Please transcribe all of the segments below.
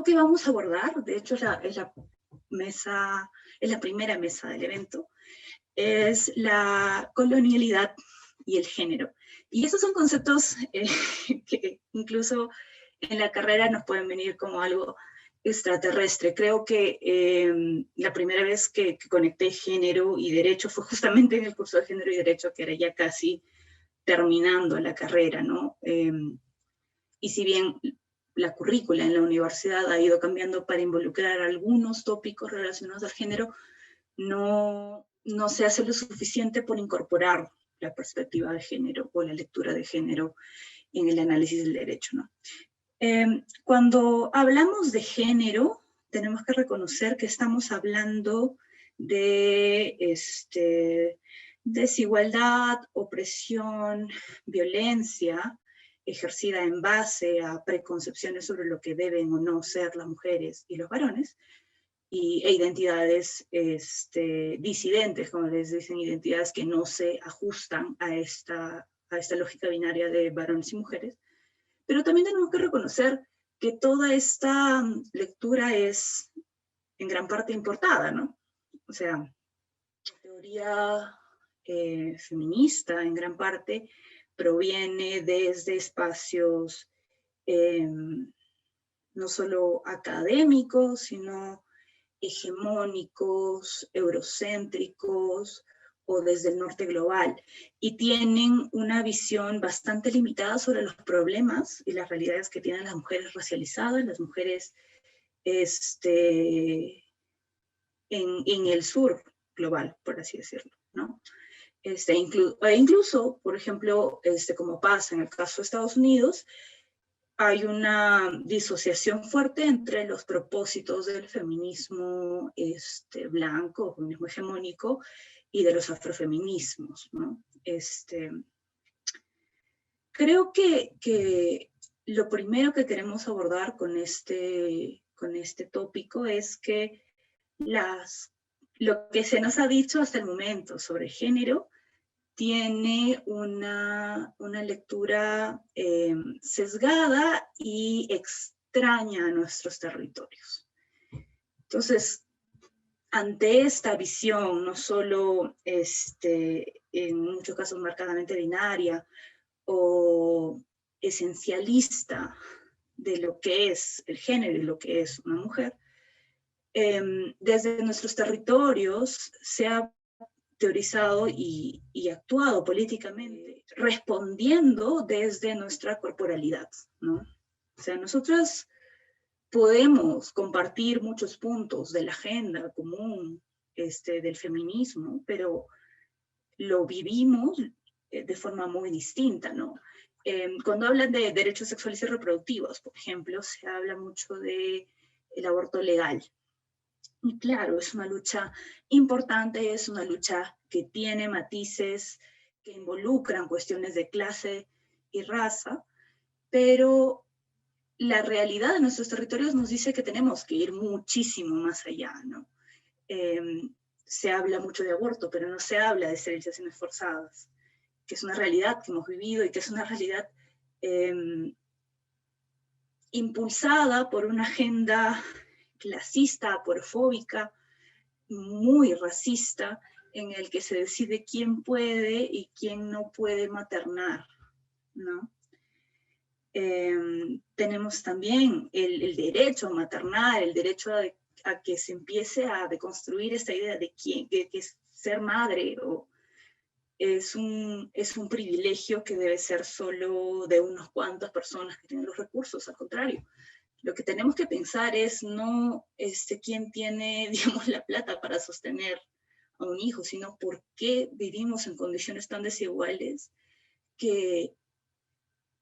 tema que vamos a abordar, de hecho es la primera mesa del evento, es la colonialidad y el género. Y esos son conceptos que incluso en la carrera nos pueden venir como algo extraterrestre. Creo que la primera vez que conecté género y derecho fue justamente en el curso de género y derecho, que era ya casi terminando la carrera, ¿no? Y si bien la currícula en la universidad ha ido cambiando para involucrar algunos tópicos relacionados al género, no se hace lo suficiente por incorporar la perspectiva de género o la lectura de género en el análisis del derecho, ¿no? Cuando hablamos de género, tenemos que reconocer que estamos hablando de desigualdad, opresión, violencia ejercida en base a preconcepciones sobre lo que deben o no ser las mujeres y los varones, e identidades disidentes, como les dicen, identidades que no se ajustan a esta lógica binaria de varones y mujeres. Pero también tenemos que reconocer que toda esta lectura es en gran parte importada, ¿no? O sea, la teoría feminista en gran parte proviene desde espacios no solo académicos, sino hegemónicos, eurocéntricos o desde el norte global, y tienen una visión bastante limitada sobre los problemas y las realidades que tienen las mujeres racializadas, las mujeres en el sur global, por así decirlo, ¿no? Incluso, por ejemplo, como pasa en el caso de Estados Unidos, hay una disociación fuerte entre los propósitos del feminismo blanco, feminismo hegemónico, y de los afrofeminismos, ¿no? Creo que lo primero que queremos abordar con este tópico es que lo que se nos ha dicho hasta el momento sobre género tiene una lectura sesgada y extraña a nuestros territorios. Entonces, ante esta visión, no solo en muchos casos marcadamente binaria o esencialista de lo que es el género y lo que es una mujer, desde nuestros territorios se ha teorizado y actuado políticamente, respondiendo desde nuestra corporalidad, ¿no? O sea, nosotras podemos compartir muchos puntos de la agenda común del feminismo, pero lo vivimos de forma muy distinta, ¿no? Cuando hablan de derechos sexuales y reproductivos, por ejemplo, se habla mucho del aborto legal. Y claro, es una lucha importante, es una lucha que tiene matices que involucran cuestiones de clase y raza, pero la realidad de nuestros territorios nos dice que tenemos que ir muchísimo más allá, ¿no? Se habla mucho de aborto, pero no se habla de esterilizaciones forzadas, que es una realidad que hemos vivido y que es una realidad impulsada por una agenda clasista, aporofóbica, muy racista, en el que se decide quién puede y quién no puede maternar, ¿no? Tenemos también el derecho a maternar, el derecho a que se empiece a deconstruir esta idea de que ser madre es un privilegio que debe ser solo de unas cuantas personas que tienen los recursos. Al contrario, lo que tenemos que pensar es no quién tiene, digamos, la plata para sostener a un hijo, sino por qué vivimos en condiciones tan desiguales que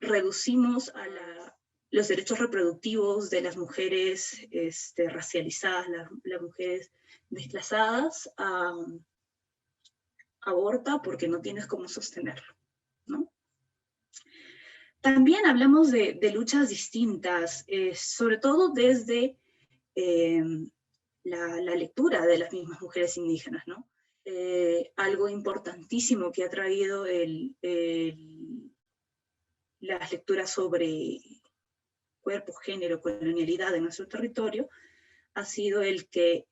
reducimos a los derechos reproductivos de las mujeres racializadas, las mujeres desplazadas, aborta porque no tienes cómo sostenerlo, ¿no? También hablamos de luchas distintas, sobre todo desde la lectura de las mismas mujeres indígenas, ¿no? Algo importantísimo que ha traído las lecturas sobre cuerpo, género, colonialidad en nuestro territorio, ha sido el que,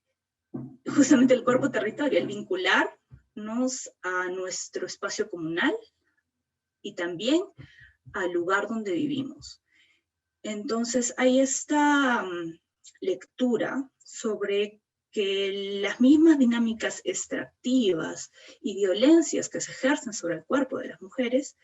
justamente el cuerpo-territorio, el vincularnos a nuestro espacio comunal y también al lugar donde vivimos. Entonces hay esta lectura sobre que las mismas dinámicas extractivas y violencias que se ejercen sobre el cuerpo de las mujeres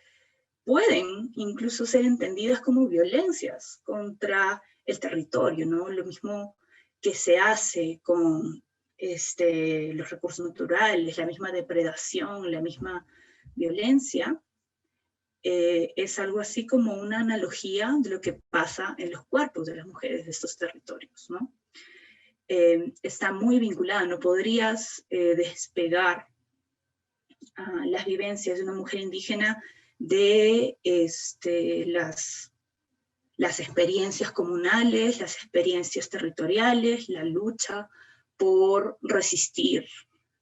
pueden incluso ser entendidas como violencias contra el territorio, ¿no? Lo mismo que se hace con los recursos naturales, la misma depredación, la misma violencia, es algo así como una analogía de lo que pasa en los cuerpos de las mujeres de estos territorios, ¿no? Está muy vinculada, no podrías despegar las vivencias de una mujer indígena de las experiencias comunales, las experiencias territoriales, la lucha por resistir,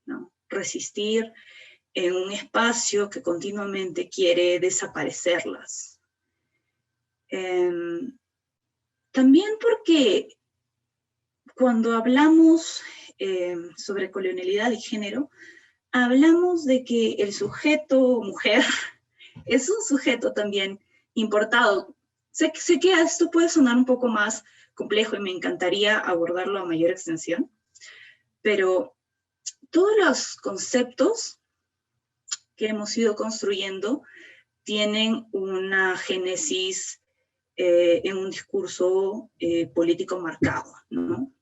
¿no? Resistir en un espacio que continuamente quiere desaparecerlas. También porque cuando hablamos sobre colonialidad y género, hablamos de que el sujeto mujer es un sujeto también importado. Sé que esto puede sonar un poco más complejo y me encantaría abordarlo a mayor extensión, pero todos los conceptos que hemos ido construyendo tienen una génesis en un discurso político marcado, ¿no?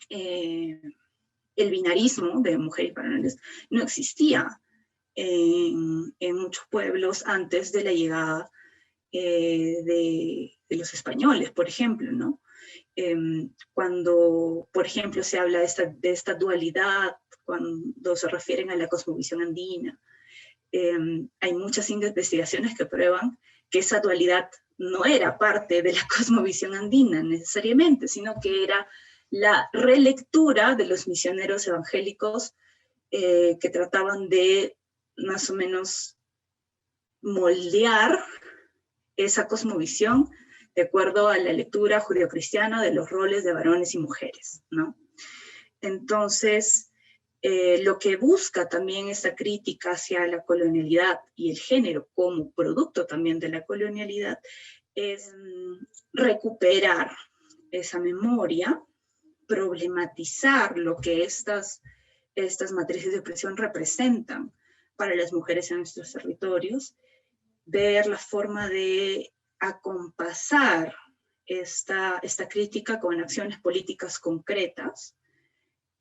El binarismo de mujeres y varones no existía en muchos pueblos antes de la llegada de los españoles, por ejemplo, ¿no? Cuando, por ejemplo, se habla de esta dualidad, cuando se refieren a la cosmovisión andina, hay muchas investigaciones que prueban que esa dualidad no era parte de la cosmovisión andina necesariamente, sino que era la relectura de los misioneros evangélicos que trataban de más o menos moldear esa cosmovisión de acuerdo a la lectura judeocristiana de los roles de varones y mujeres, ¿no? Entonces, lo que busca también esta crítica hacia la colonialidad y el género como producto también de la colonialidad es recuperar esa memoria, problematizar lo que estas matrices de opresión representan para las mujeres en nuestros territorios, ver la forma de acompasar esta crítica con acciones políticas concretas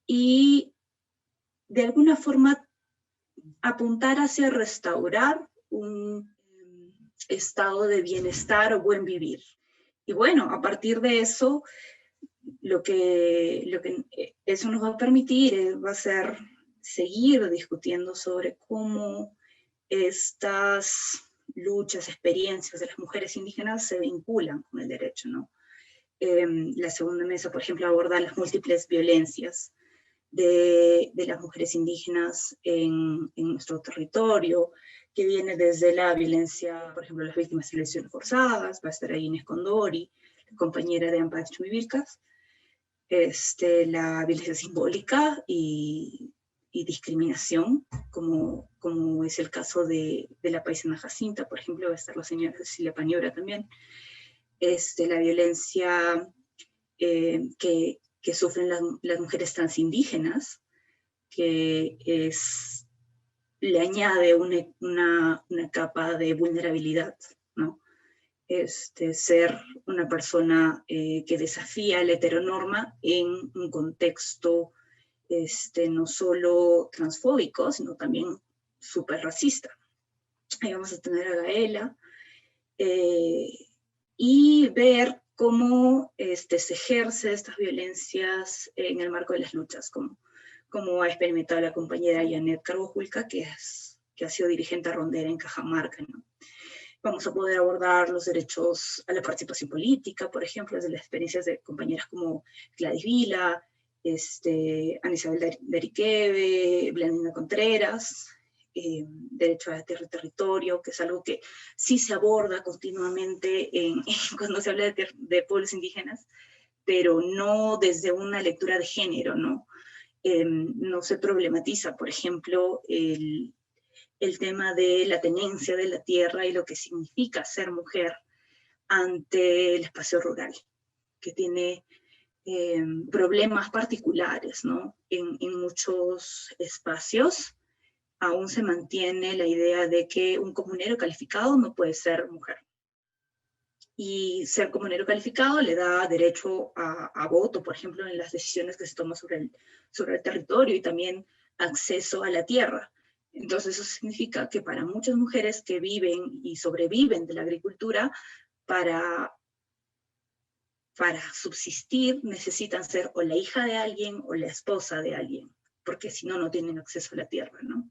y de alguna forma apuntar hacia restaurar un estado de bienestar o buen vivir. Y bueno, a partir de eso, lo que eso nos va a permitir va a ser seguir discutiendo sobre cómo estas luchas, experiencias de las mujeres indígenas se vinculan con el derecho, ¿no? La segunda mesa, por ejemplo, aborda las múltiples violencias de las mujeres indígenas en nuestro territorio, que viene desde la violencia, por ejemplo, las víctimas de lesiones forzadas, va a estar ahí Inés Condori, compañera de Amparo Chumivilcas, la violencia simbólica y discriminación, como es el caso de la paisana Jacinta, por ejemplo, va a estar la señora Cecilia Pañora también, la violencia que sufren las mujeres transindígenas, que le añade una capa de vulnerabilidad, ¿no? Ser una persona que desafía la heteronorma en un contexto no solo transfóbico, sino también súper racista. Ahí vamos a tener a Gaela y ver cómo se ejerce estas violencias en el marco de las luchas, como ha experimentado la compañera Janet Carbojulca, que ha sido dirigente rondera en Cajamarca, ¿no? Vamos a poder abordar los derechos a la participación política, por ejemplo, desde las experiencias de compañeras como Gladys Vila, Ana Isabel Dariqueve, Blandina Contreras, derecho a territorio, que es algo que sí se aborda continuamente cuando se habla de pueblos indígenas, pero no desde una lectura de género, ¿no? No se problematiza, por ejemplo, el tema de la tenencia de la tierra y lo que significa ser mujer ante el espacio rural, que tiene problemas particulares, ¿no? En muchos espacios aún se mantiene la idea de que un comunero calificado no puede ser mujer. Y ser comunero calificado le da derecho a voto, por ejemplo, en las decisiones que se toman sobre el territorio y también acceso a la tierra. Entonces eso significa que para muchas mujeres que viven y sobreviven de la agricultura, para subsistir necesitan ser o la hija de alguien o la esposa de alguien, porque si no, no tienen acceso a la tierra, ¿no?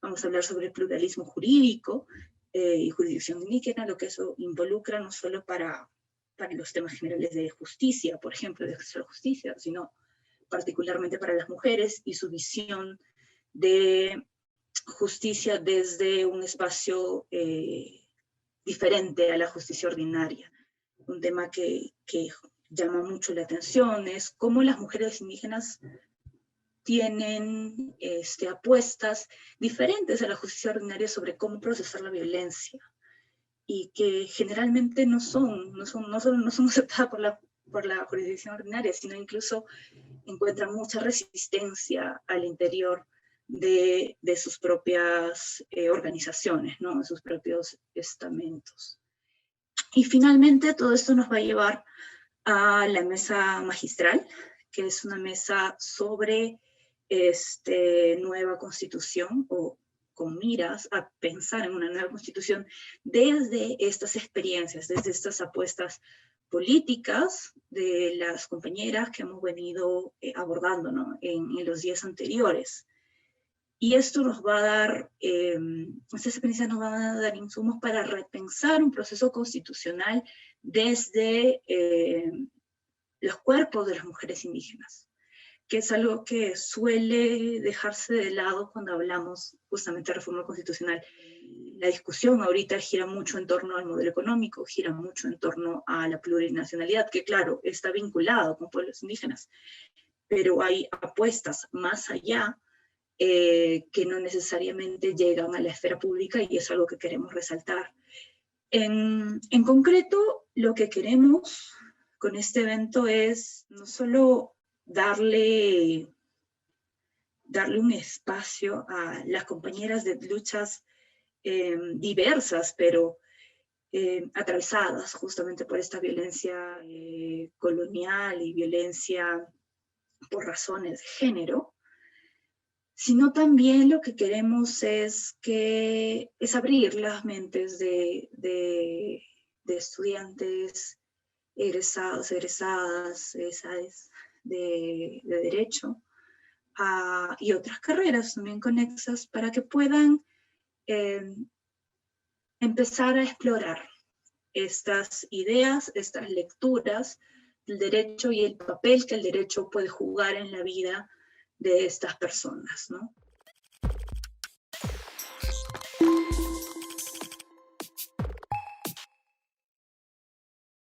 Vamos a hablar sobre el pluralismo jurídico y jurisdicción indígena, lo que eso involucra no solo para los temas generales de justicia, por ejemplo, de acceso a la justicia, sino particularmente para las mujeres y su visión de justicia desde un espacio diferente a la justicia ordinaria. Un tema que llama mucho la atención es cómo las mujeres indígenas tienen apuestas diferentes a la justicia ordinaria sobre cómo procesar la violencia y que generalmente no son aceptadas por la jurisdicción ordinaria, sino incluso encuentran mucha resistencia al interior de sus propias organizaciones, ¿no? De sus propios estamentos. Y finalmente todo esto nos va a llevar a la mesa magistral, que es una mesa sobre nueva constitución o con miras a pensar en una nueva constitución desde estas experiencias, desde estas apuestas políticas de las compañeras que hemos venido abordando, ¿no? en los días anteriores. Y esto nos va a dar, estas experiencias nos van a dar insumos para repensar un proceso constitucional desde los cuerpos de las mujeres indígenas, que es algo que suele dejarse de lado cuando hablamos justamente de reforma constitucional. La discusión ahorita gira mucho en torno al modelo económico, gira mucho en torno a la plurinacionalidad, que claro, está vinculado con pueblos indígenas, pero hay apuestas más allá que no necesariamente llegan a la esfera pública y es algo que queremos resaltar. En concreto, lo que queremos con este evento es no solo darle un espacio a las compañeras de luchas diversas, pero atravesadas justamente por esta violencia colonial y violencia por razones de género, sino también lo que queremos es abrir las mentes de estudiantes, egresados, egresadas de derecho y otras carreras también conexas para que puedan empezar a explorar estas ideas, estas lecturas del derecho y el papel que el derecho puede jugar en la vida de estas personas, ¿no?